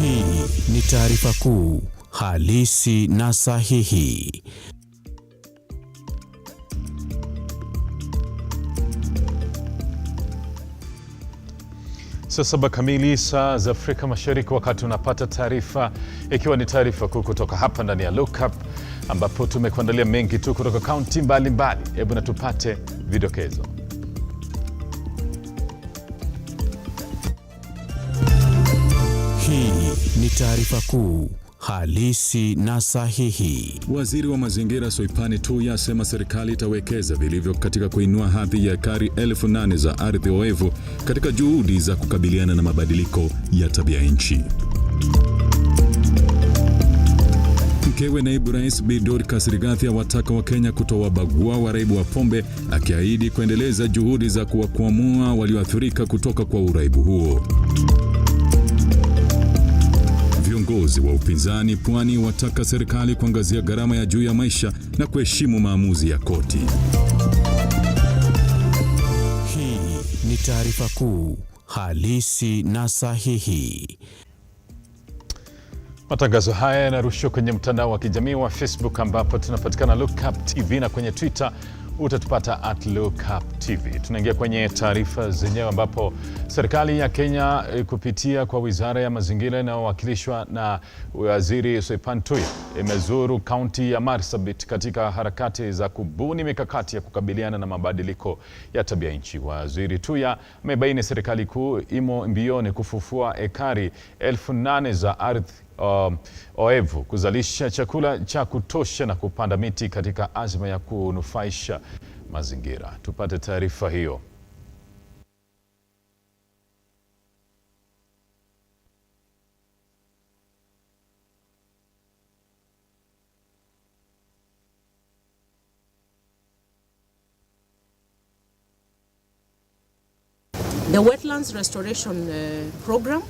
Hii ni taarifa kuu halisi na sahihi. Saa 7 kamili saa za Afrika Mashariki, wakati unapata taarifa, ikiwa ni taarifa kuu kutoka hapa ndani ya Lookup, ambapo tumekuandalia mengi tu kutoka kaunti mbalimbali. Hebu na tupate vidokezo. Hii ni taarifa kuu halisi na sahihi. Waziri wa mazingira Soipane Tuya asema serikali itawekeza vilivyo katika kuinua hadhi ya ekari 8,000 za ardhi oevu katika juhudi za kukabiliana na mabadiliko ya tabia nchi. Mkewe naibu rais Bi Dorcas Rigathi awataka Wakenya kutowabagua waraibu wa pombe, akiahidi kuendeleza juhudi za kuwakwamua walioathirika kutoka kwa uraibu huo. Viongozi wa upinzani Pwani wataka serikali kuangazia gharama ya juu ya maisha na kuheshimu maamuzi ya koti. Hii ni taarifa kuu halisi na sahihi. Matangazo haya yanarushwa kwenye mtandao wa kijamii wa Facebook, ambapo tunapatikana Lookuptv, na kwenye Twitter utatupata @Lookuptv. Tunaingia kwenye taarifa zenyewe, ambapo serikali ya Kenya kupitia kwa wizara ya mazingira inayowakilishwa na waziri Soipane Tuya imezuru kaunti ya Marsabit katika harakati za kubuni mikakati ya kukabiliana na mabadiliko ya tabia nchi. Waziri Tuya amebaini serikali kuu imo mbioni kufufua ekari 8,000 za ardhi oevu, kuzalisha chakula cha kutosha na kupanda miti katika azma ya kunufaisha mazingira. Tupate taarifa hiyo. The Wetlands Restoration Program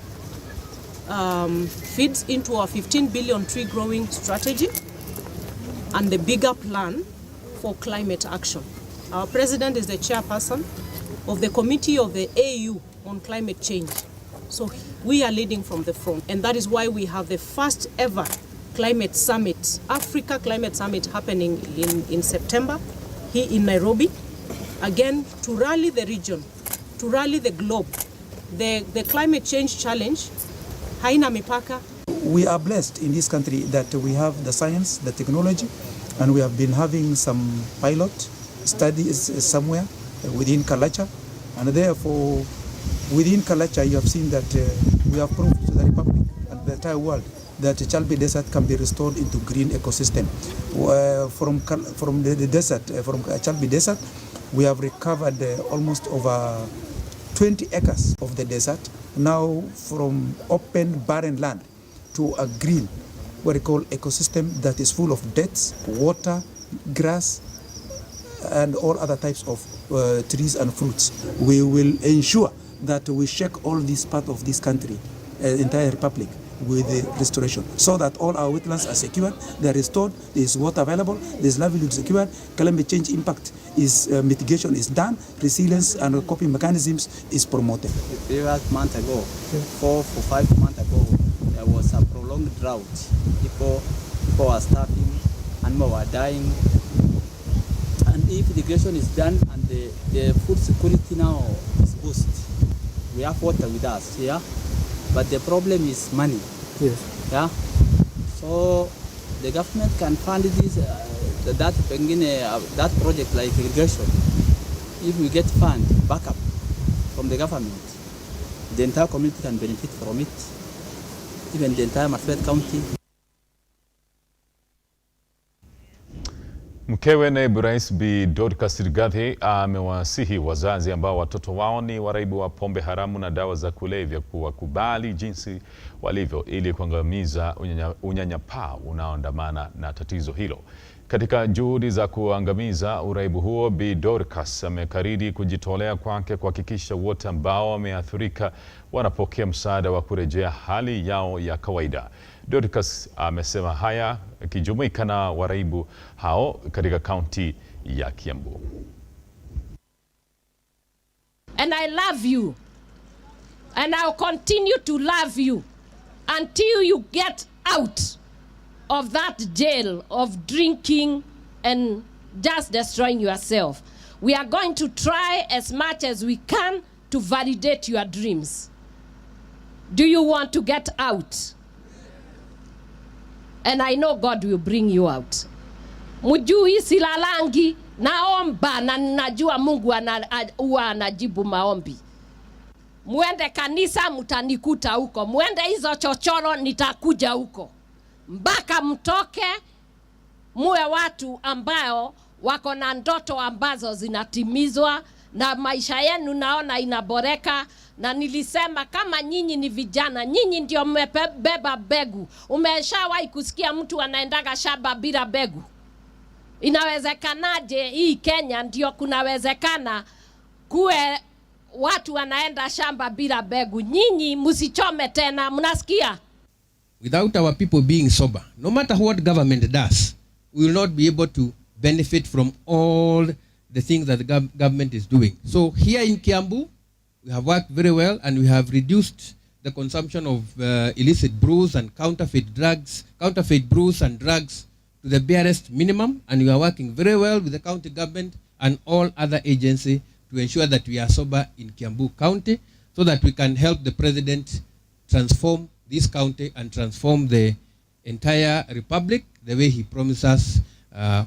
feeds into our 15 billion tree growing strategy and the bigger plan for climate action. Our president is the chairperson of the committee of the AU on climate change. So we are leading from the front, and that is why we have the first ever climate summit, Africa Climate Summit, happening in September here in Nairobi, again to rally the region, to rally the globe. The climate change challenge haina mipaka. We are blessed in this country that we have the science, the technology, and we have been having some pilot studies somewhere within Kalacha, and therefore within Kalacha you have seen that we have proved to the Republic and the entire world that Chalbi Desert can be restored into green ecosystem. From the desert, from Chalbi Desert, we have recovered almost over 20 acres of the desert, now from open barren land to a green, what we call ecosystem that is full of dates, water, grass, and all other types of trees and fruits. We will ensure that we shake all this part of this country, entire republic, with the restoration, so that all our wetlands are secured, they are restored, there is water available, there is livelihood secured, climate change impact is mitigation is done, resilience and coping mechanisms is promoted. The previous month ago, 4 or 5 months ago, there was a prolonged drought. People were starving, animals were dying, and if irrigation is done and the food security now is boosted, we have water with us, yeah. But the problem is money. Yes. Yeah. So the government can fund this that project like irrigation. If we get fund backup from the government, the entire community can benefit from it. Even the entire Marsabit County. Mkewe naibu rais Bi Dorcas Rigathi amewasihi wazazi ambao watoto wao ni waraibu wa pombe haramu na dawa za kulevya kuwakubali jinsi walivyo, ili kuangamiza unyanyapaa unaoandamana na tatizo hilo. Katika juhudi za kuangamiza uraibu huo, Bi Dorcas amekariri kujitolea kwake kuhakikisha wote ambao wameathirika wanapokea msaada wa kurejea hali yao ya kawaida. Dorcas amesema haya akijumuika na waraibu hao katika kaunti ya Kiambu. And I love you. And I'll continue to love you until you get out of that jail of drinking and just destroying yourself. We are going to try as much as we can to validate your dreams. Do you want to get out? And I know God will bring you out. Mujui silalangi, naomba na najua Mungu huwa anajibu maombi. Muende kanisa mtanikuta huko. Muende hizo chochoro nitakuja huko. Mpaka mtoke muwe watu ambao wako na ndoto ambazo zinatimizwa na maisha yenu naona inaboreka. Na nilisema kama nyinyi ni vijana, nyinyi ndio mmebeba begu. Umeshawahi kusikia mtu anaendaga shamba bila begu? Inawezekanaje hii Kenya ndio kunawezekana kuwe watu wanaenda shamba bila begu? Nyinyi msichome tena, mnasikia? Without our people being sober, no matter what government does, we will not be able to benefit from all the things that the government is doing. So here in Kiambu, we have worked very well and we have reduced the consumption of illicit brews and counterfeit brews and drugs to the barest minimum, and we are working very well with the county government and all other agencies to ensure that we are sober in Kiambu County so that we can help the president transform this county and transform the entire republic the way he promised us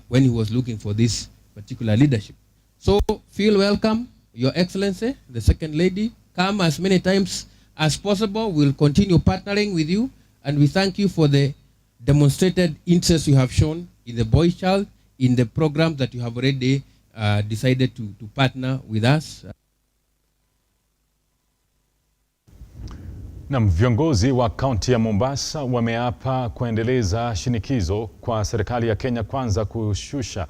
when he was looking for this particular leadership. So feel welcome, Your Excellency, the Second Lady. Come as many times as possible. We'll continue partnering with you, and we thank you for the demonstrated interest you have shown in the boy child, in the program that you have already decided to partner with us. Na viongozi wa kaunti ya Mombasa wameapa kuendeleza shinikizo kwa serikali ya Kenya Kwanza kushusha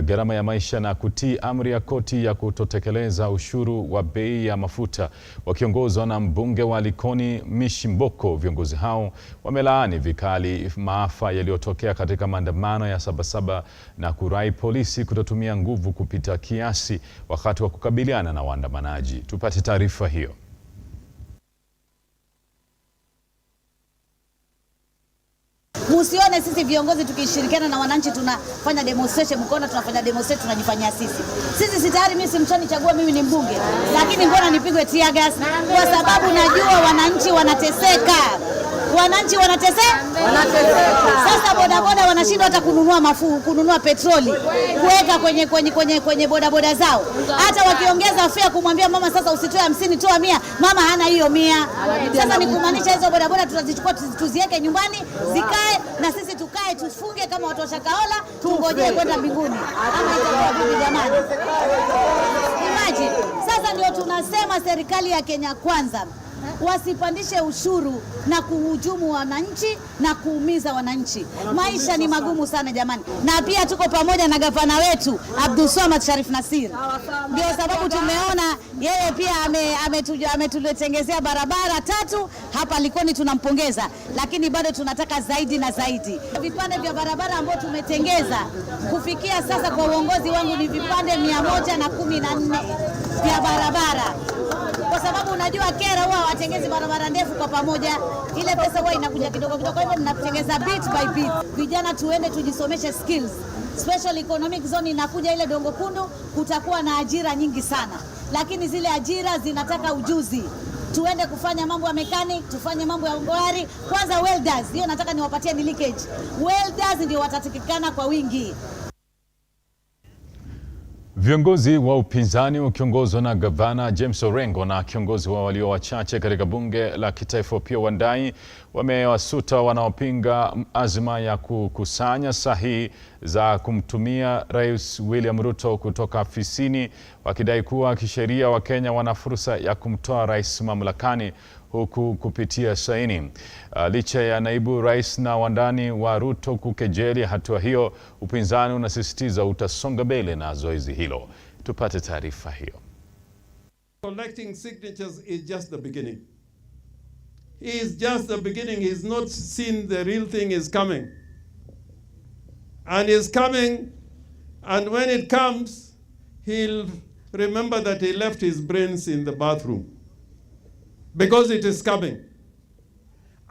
gharama ya maisha na kutii amri ya koti ya kutotekeleza ushuru wa bei ya mafuta. Wakiongozwa na mbunge wa Likoni Mishimboko, viongozi hao wamelaani vikali maafa yaliyotokea katika maandamano ya Sabasaba na kurai polisi kutotumia nguvu kupita kiasi wakati wa kukabiliana na waandamanaji. Tupate taarifa hiyo. Musione sisi viongozi tukishirikiana na wananchi tunafanya demonstration, mkono tunafanya demonstration, tunajifanyia sisi. Sisi tayari mimi simchanichagua, mimi ni mbunge, lakini mbona nipigwe tear gas? Kwa sababu najua wananchi wanateseka. Wananchi wanateseka. Sasa bodaboda wanashindwa hata kununua petroli kuweka kwenye bodaboda zao. Hata wakiongeza fare kumwambia mama sasa usitoe 50 toa 100, mama hana hiyo 100. Sasa ni kumaanisha hizo bodaboda tutazichukua tuziweke nyumbani zikae na sisi tukae tufunge kama watu wa Shakahola tungojee kwenda mbinguni. Ama itakuwa vipi jamani? Imagine. Sasa ndio tunasema serikali ya Kenya Kwanza wasipandishe ushuru na kuhujumu wananchi na kuumiza wananchi. Maisha ni magumu sana jamani. Na pia tuko pamoja na gavana wetu Abdulswamad Sharif Nassir. Ndio sababu tumeona yeye pia ametutengezea barabara 3 hapa Likoni, tunampongeza, lakini bado tunataka zaidi na zaidi. Vipande vya barabara ambao tumetengeza kufikia sasa kwa uongozi wangu ni vipande 114 vya barabara. Kwa sababu unajua kera huwa watengezi barabara ndefu kwa pamoja, ile pesa huwa inakuja kidogo kidogo, kwa hivyo mnatengeza bit by bit. Vijana tuende tujisomeshe skills. Special economic zone inakuja ile Dongo Kundu, kutakuwa na ajira nyingi sana, lakini zile ajira zinataka ujuzi. Tuende kufanya mambo ya mechanic, tufanye mambo ya ngwari. Kwanza welders, hiyo nataka niwapatie ni leakage. Welders ndio watatikikana kwa wingi. Viongozi wa upinzani wakiongozwa na gavana James Orengo na kiongozi wa walio wachache katika bunge la kitaifa pia Wandai wamewasuta wanaopinga azma ya kukusanya sahihi za kumtumia Rais William RUTO kutoka afisini, wakidai kuwa kisheria Wakenya wana fursa ya kumtoa rais mamlakani huku kupitia saini. Licha ya naibu rais na wandani wa RUTO kukejeli hatua hiyo, upinzani unasisitiza utasonga mbele na zoezi hilo. Tupate taarifa hiyo. Collecting signatures is just the beginning. He is just the beginning. He's not seen the real thing is coming. And is coming, and when it comes, he'll remember that he left his brains in the bathroom. Because it is coming.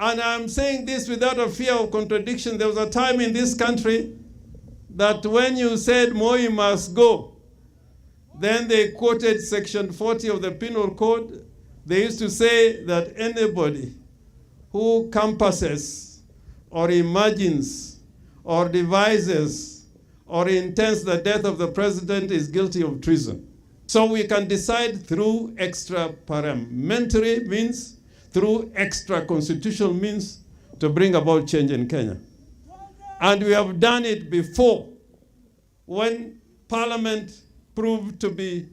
And I'm saying this without a fear of contradiction. There was a time in this country that when you said Moi must go, then they quoted Section 40 of the Penal Code. They used to say that anybody who compasses or imagines or devises or intends the death of the president is guilty of treason. So we can decide through extra parliamentary means, through extra constitutional means, to bring about change in Kenya. And we have done it before. When Parliament proved to be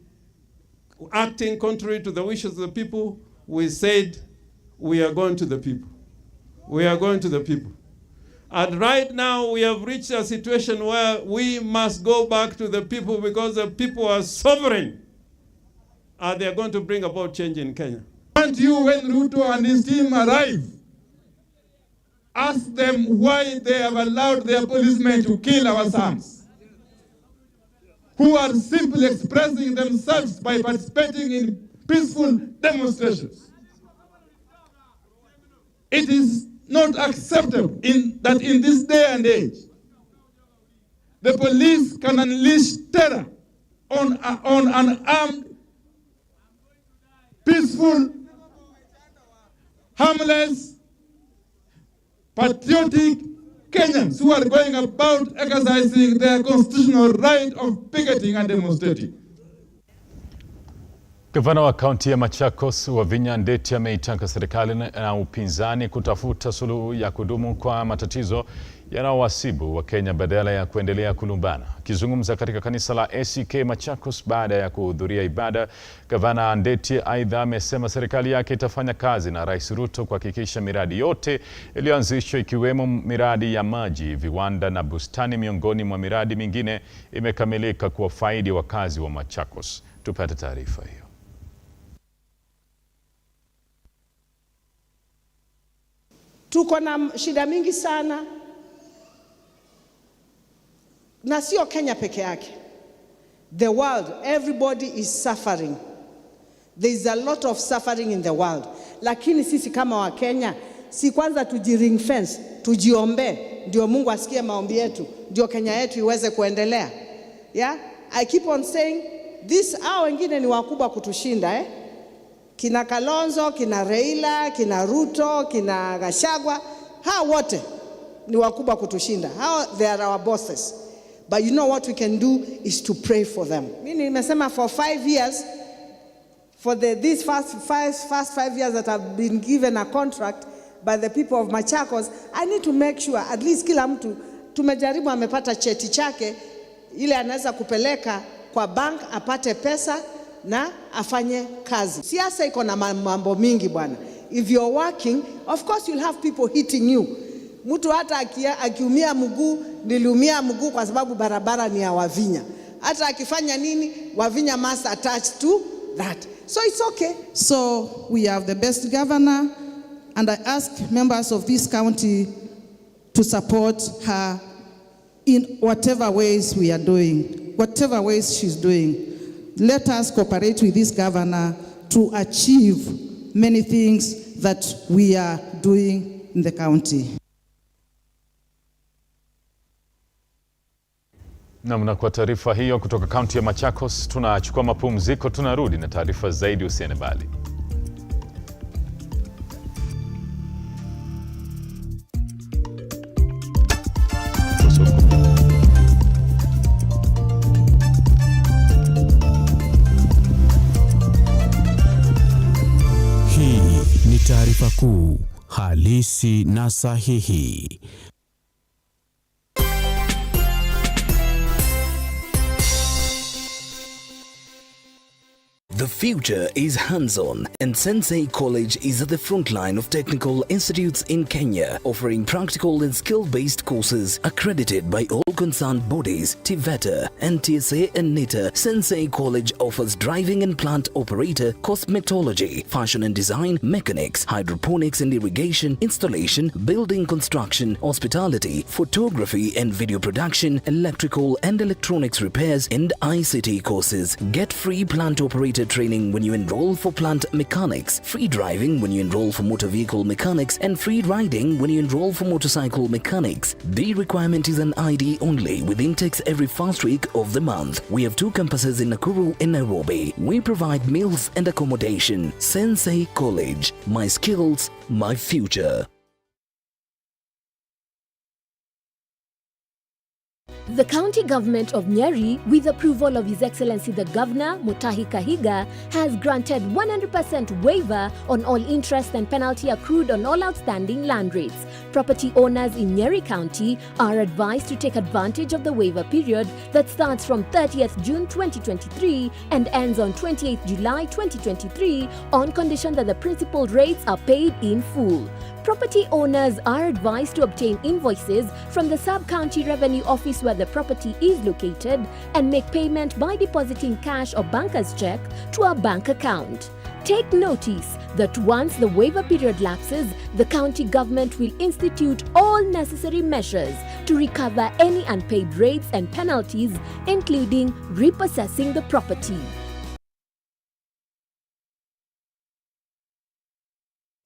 acting contrary to the wishes of the people, we said, we are going to the people. We are going to the people. And right now we have reached a situation where we must go back to the people because the people are sovereign. And they are going to bring about change in Kenya. And you, when RUTO and his team arrive, ask them why they have allowed their policemen to kill our sons, who are simply expressing themselves by participating in peaceful demonstrations. It is not acceptable that in this day and age, the police can unleash terror on an armed, peaceful, harmless, patriotic Kenyans who are going about exercising their constitutional right of picketing and demonstrating. Gavana wa kaunti ya Machakos Wavinya Ndeti ameitaka serikali na upinzani kutafuta suluhu ya kudumu kwa matatizo yanayowasibu wa Kenya badala ya kuendelea kulumbana. Akizungumza katika kanisa la ACK Machakos baada ya kuhudhuria ibada, Gavana Ndeti aidha amesema serikali yake itafanya kazi na Rais RUTO kuhakikisha miradi yote iliyoanzishwa ikiwemo miradi ya maji, viwanda na bustani miongoni mwa miradi mingine imekamilika kuwafaidi wakazi wa Machakos. Tupate taarifa hiyo. Tuko na shida mingi sana, na sio Kenya peke yake. The world, everybody is suffering. There is a lot of suffering in the world. Lakini sisi kama wa Kenya, si kwanza tujiring fence, tujiombe, ndio Mungu asikie maombi yetu, ndio Kenya yetu iweze kuendelea. Yeah? I keep on saying, hao wengine ni wakubwa kutushinda, Kina Kalonzo, kina Raila, kina RUTO, kina Gachagua, hao wote ni wakubwa kutushinda. They are our bosses. But you know what we can do is to pray for them. Mimi nimesema for 5 years, for these first 5 years that I've been given a contract by the people of Machakos, I need to make sure at least kila mtu tumejaribu amepata cheti chake ile anaweza kupeleka kwa bank apate pesa na afanye kazi. Siasa iko na mambo mingi bwana. If you're working, of course you'll have people hitting you. Mtu hata akiumia mguu, niliumia mguu kwa sababu barabara ni ya Wavinya. Hata akifanya nini, Wavinya must attach to that. So it's okay. So we have the best governor, and I ask members of this county to support her in whatever ways we are doing, whatever ways she's doing. Let us cooperate with this governor to achieve many things that we are doing in the county. Na kwa taarifa hiyo kutoka kaunti ya Machakos, tunachukua mapumziko, tunarudi na taarifa zaidi, usiende mbali. Hii ni taarifa kuu, halisi na sahihi. The future is hands-on, and Sensei College is at the front line of technical institutes in Kenya, offering practical and skill-based courses accredited by all concerned bodies, TVETA, NTSA and NITA. Sensei College offers driving and plant operator, cosmetology, fashion and design, mechanics, hydroponics and irrigation, installation, building construction, hospitality, photography and video production, electrical and electronics repairs and ICT courses. Get free plant operator training when you enroll for plant mechanics, free driving when you enroll for motor vehicle mechanics, and free riding when you enroll for motorcycle mechanics. The requirement is an ID only, with intakes every first week of the month. We have 2 campuses in Nakuru and Nairobi. We provide meals and accommodation. Sensei College. My skills, my future. The county government of Nyeri, with approval of His Excellency the Governor, Mutahi Kahiga, has granted 100% waiver on all interest and penalty accrued on all outstanding land rates. Property owners in Nyeri County are advised to take advantage of the waiver period that starts from 30th June 2023 and ends on 28th July 2023 on condition that the principal rates are paid in full. Property owners are advised to obtain invoices from the Sub-County Revenue Office where the property is located and make payment by depositing cash or banker's check to a bank account. Take notice that once the waiver period lapses, the county government will institute all necessary measures to recover any unpaid rates and penalties, including repossessing the property.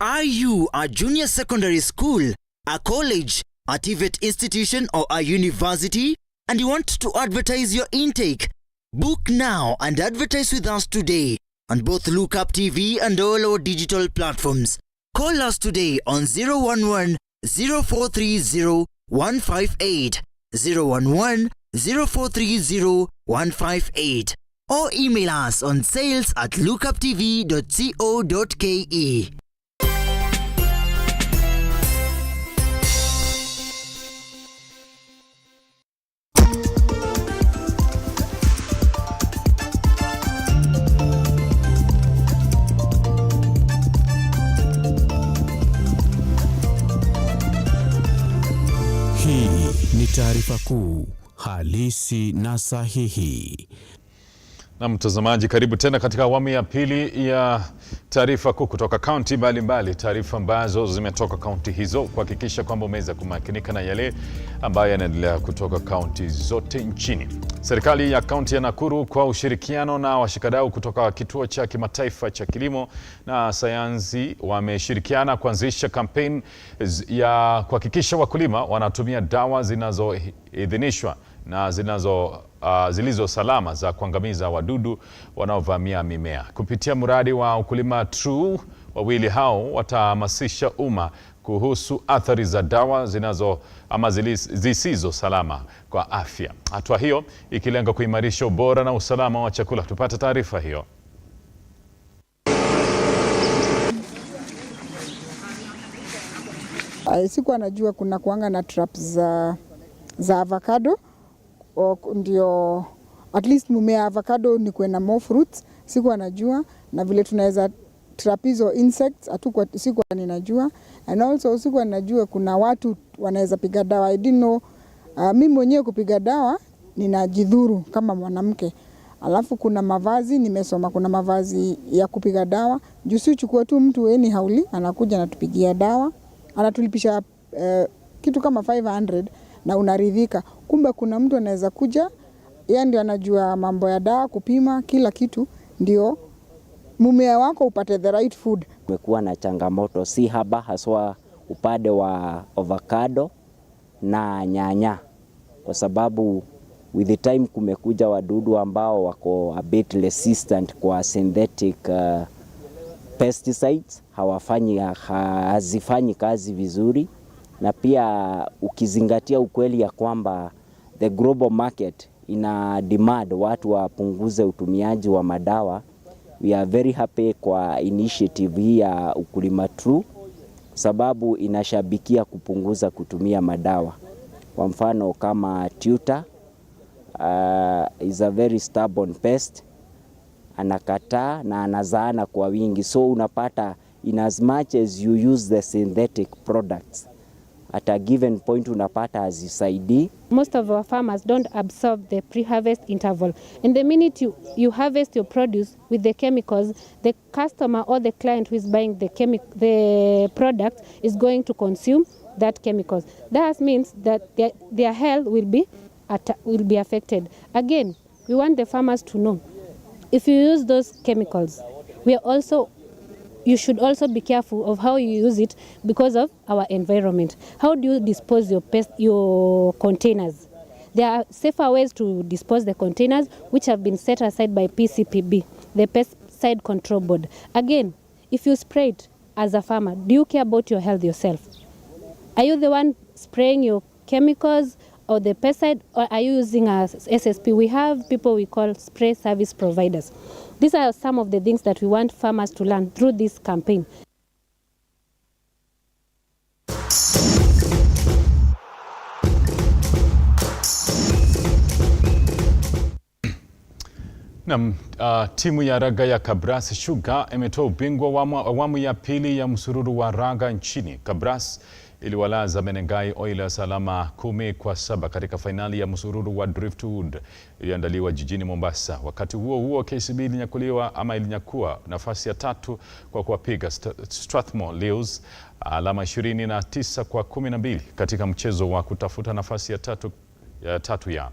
Are you a junior secondary school, a college, a TVET institution or a university and you want to advertise your intake? Book now and advertise with us today on both Lookuptv and all our digital platforms. Call us today on 011 0430 158, 011 0430 158 or email us on sales@lookuptv.co.ke. Hii ni taarifa kuu halisi na sahihi. Na mtazamaji, karibu tena katika awamu ya pili ya taarifa kuu kutoka kaunti mbalimbali, taarifa ambazo zimetoka kaunti hizo kuhakikisha kwamba umeweza kumakinika na yale ambayo yanaendelea kutoka kaunti zote nchini. Serikali ya kaunti ya Nakuru kwa ushirikiano na washikadau kutoka kituo cha kimataifa cha kilimo na sayansi wameshirikiana kuanzisha kampeni ya kuhakikisha wakulima wanatumia dawa zinazoidhinishwa na zilizo salama za kuangamiza wadudu wanaovamia mimea. Kupitia mradi wa ukulima True, wawili hao watahamasisha umma kuhusu athari za dawa zisizo salama kwa afya. Hatua hiyo ikilenga kuimarisha ubora na usalama wa chakula. Tupate taarifa hiyo. Sikuwa najua kuna kuanga na traps za avocado. Ndio at least mumea avocado ni kuena more fruits. Sikuwa najua, na vile tunaweza trap hizo insects sikuwa ninajua, and also sikuwa najua kuna watu wanaweza piga dawa. I didn't know. Mimi mwenyewe kupiga dawa ninajidhuru kama mwanamke. Alafu kuna mavazi nimesoma, kuna mavazi ya kupiga dawa. Jusi uchukua tu mtu eni hauli anakuja anatupigia dawa, anatulipisha kitu kama 500 na unaridhika. Kumbe kuna mtu anaweza kuja, yeye ndio anajua mambo ya dawa, kupima kila kitu, ndio mumea wako upate the right food. Kumekuwa na changamoto si haba, haswa upande wa avocado na nyanya, kwa sababu with the time kumekuja wadudu ambao wako a bit resistant kwa synthetic pesticides, hazifanyi kazi vizuri. Na pia ukizingatia ukweli ya kwamba the global market ina demand watu wapunguze utumiaji wa madawa, we are very happy kwa initiative hii ya ukulima True, sababu inashabikia kupunguza kutumia madawa. Kwa mfano kama tuta is a very stubborn pest, anakataa na anazaana kwa wingi, so unapata in as much as you use the synthetic products, at a given point unapata hazisaidii. Most of our farmers don't absorb the pre-harvest interval. And the minute you harvest your produce with the chemicals, the customer or the client who is buying the product is going to consume that chemicals. That means that their health will be affected. Again, we want the farmers to know, if you use those chemicals, you should also be careful of how you use it because of our environment. How do you dispose your containers? There are safer ways to dispose the containers which have been set aside by PCPB, the Pesticide Control Board. Again, if you spray it as a farmer, do you care about your health yourself? Are you the one spraying your chemicals or the pesticide, or are you using a SSP? We have people we call spray service providers. These are some of the things that we want farmers to learn through this campaign. Timu ya raga ya Kabras Sugar imetoa ubingwa wa awamu ya pili ya msururu wa raga nchini. Kabras iliwalaza Menengai Oilers alama 10-7 katika fainali ya msururu wa Driftwood iliyoandaliwa jijini Mombasa. Wakati huo huo, KCB ilinyakua nafasi ya 3 kwa kuwapiga Strathmore Leos alama 29-12 katika mchezo wa kutafuta nafasi ya tatu ya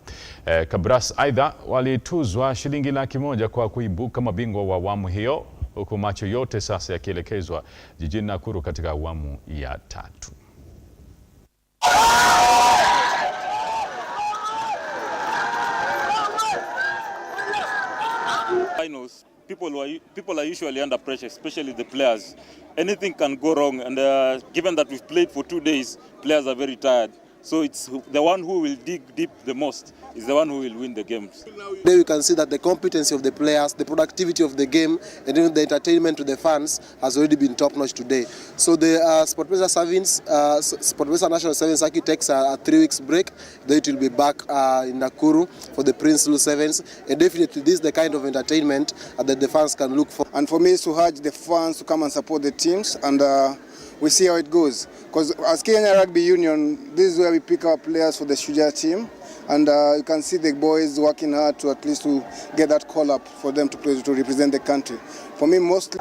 Kabras. Aidha, walituzwa shilingi $100,000 kwa kuibuka mabingwa wa awamu hiyo, huku macho yote sasa yakielekezwa jijini Nakuru katika awamu ya 3. Finals, people are usually under pressure, especially the players. Anything can go wrong, and given that we've played for 2 days, players are very tired. So it's the one who will dig deep the most is the one who will win the games. There you can see that the competency of the players, the productivity of the game, and even the entertainment to the fans has already been top-notch today. So the Sportpesa National Sevens Circuit takes a 3 weeks break. Then it will be back in Nakuru for the Prince Louis Sevens. And definitely this is the kind of entertainment that the fans can look for. And for me, it's to urge the fans to come and support the teams, and we see how it goes. Because as Kenya Rugby Union, this is where we pick up players for the Shujaa team. And you can see the boys working hard to at least to get that call up for them to represent the country. For me, mostly...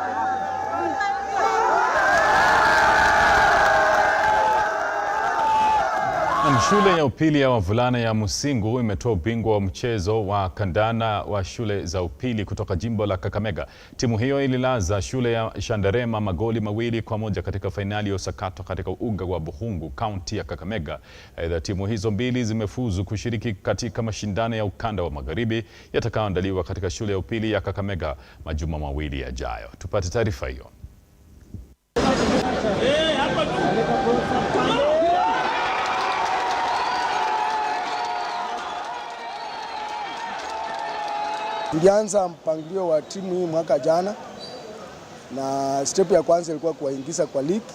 Shule ya upili ya wavulana ya Musingu imetoa ubingwa wa mchezo wa kandanda wa shule za upili kutoka jimbo la Kakamega. Timu hiyo ililaza shule ya Shandarema magoli 2-1 katika fainali ya usakato katika uga wa Buhungu, kaunti ya Kakamega. Aidha, timu hizo mbili zimefuzu kushiriki katika mashindano ya ukanda wa magharibi yatakayoandaliwa katika shule ya upili ya Kakamega majuma 2 yajayo. Tupate taarifa hiyo. Tulianza mpangilio wa timu hii mwaka jana, na step ya kwanza ilikuwa kuwaingiza kwa league.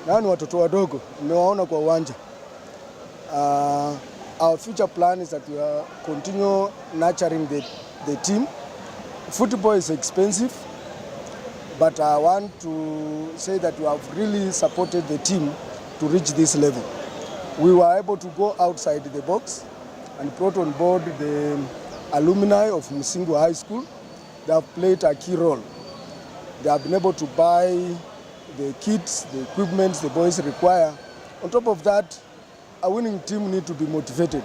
Nao ni watoto wadogo, nimewaona kwa uwanja. Our future plan is that we are continue nurturing the team. Football is expensive, but I want to say that we have really supported the team to reach this level. We were able to go outside the box and brought on board the alumni of Musingu High School. They have played a key role. They have been able to buy the kits, the equipment the boys require. On top of that, a winning team need to be motivated.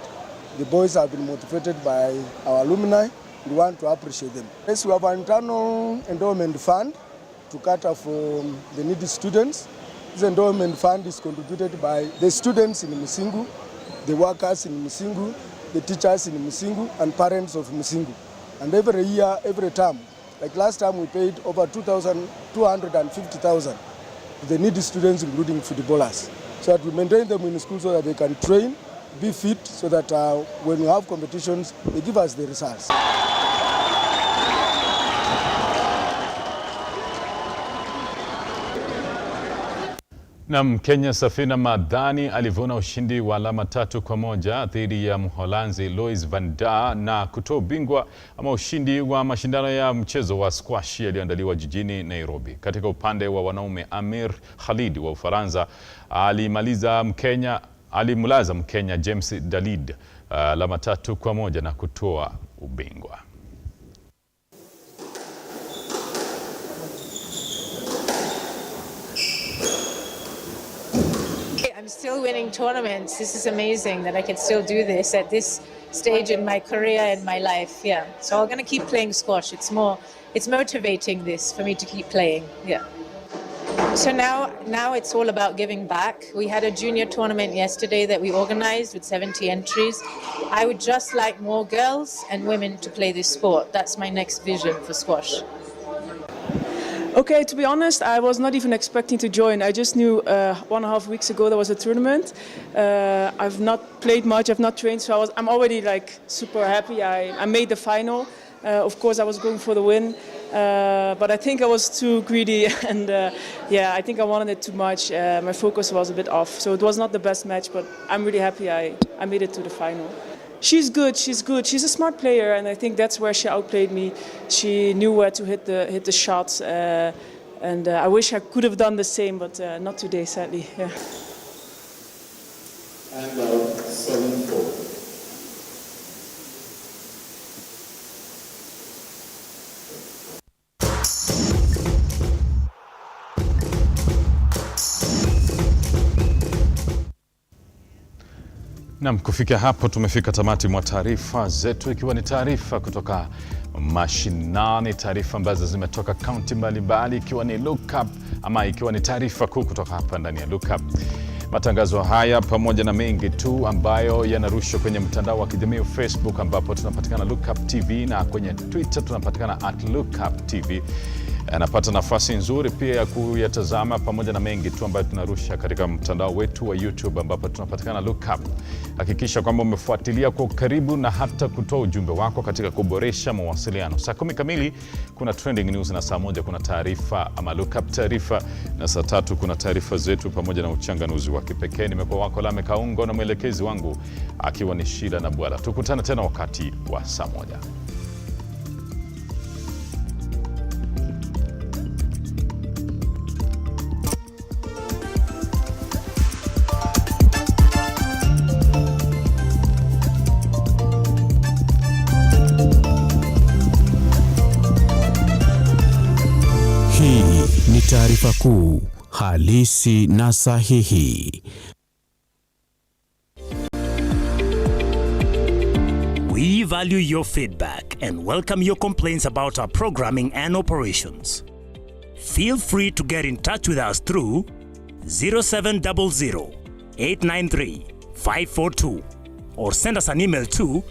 The boys have been motivated by our alumni. We want to appreciate them. Yes, we have an internal endowment fund to cater for the needy students. This endowment fund is contributed by the students in Musingu, the workers in Musingu, the teachers in Musingu, and parents of Musingu. And every year, every term, like last time we paid over 250,000 to the needy students, including footballers, so that we maintain them in school so that they can train, be fit, so that when we have competitions, they give us the results. Na Kenya Safina Madhani alivuna ushindi wa alama 3-1 dhidi ya Mholanzi Louis van der na kutoa ubingwa ama ushindi wa mashindano ya mchezo wa squash yaliyoandaliwa jijini Nairobi. Katika upande wa wanaume, Amir Khalid wa Ufaransa alimlaza Mkenya James Dalid alama 3-1 na kutoa ubingwa. I'm still winning tournaments. This is amazing that I can still do this at this stage in my career and my life. Yeah. So I'm going to keep playing squash. It's motivating this for me to keep playing. Yeah. So now it's all about giving back. We had a junior tournament yesterday that we organized with 70 entries. I would just like more girls and women to play this sport. That's my next vision for squash. Okay, to be honest, I was not even expecting to join. I just knew 1.5 weeks ago there was a tournament. I've not played much, I've not trained, so I'm already like super happy. I made the final. Of course, I was going for the win, but I think I was too greedy, and yeah, I think I wanted it too much. My focus was a bit off, so it was not the best match, but I'm really happy I made it to the final. She's good. She's a smart player, and I think that's where she outplayed me. She knew where to hit the shots, and I wish I could have done the same, but not today, sadly. Yeah. And 7-4. Naam, kufikia hapo tumefika tamati mwa taarifa zetu, ikiwa ni taarifa kutoka mashinani, taarifa ambazo zimetoka kaunti mbalimbali, ikiwa ni ikiwa ni taarifa kuu kutoka hapa ndani ya Lookup. Matangazo haya pamoja na mengi tu ambayo yanarushwa kwenye mtandao wa kijamii Facebook, ambapo tunapatikana Lookuptv, na kwenye Twitter tunapatikana @Lookuptv. Anapata nafasi nzuri pia ya kuyatazama pamoja na mengi tu ambayo tunarusha katika mtandao wetu wa YouTube, ambapo tunapatikana Lookup. Hakikisha kwamba umefuatilia kwa karibu na hata kutoa ujumbe wako katika kuboresha mawasiliano. Saa 10 kamili kuna trending news, na saa 1 kuna taarifa ama Lookup taarifa, na saa 3 kuna taarifa zetu pamoja na uchanganuzi wa kipekee. Nimekuwa wako Lame Kaungo na mwelekezi wangu akiwa ni Shida na Bwala. Tukutane tena wakati wa saa 1. Hii ni taarifa kuu, halisi na sahihi. We value your feedback and welcome your complaints about our programming and operations. Feel free to get in touch with us through 0700 893 542 or send us an email to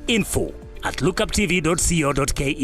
info@lookuptv.co.ke.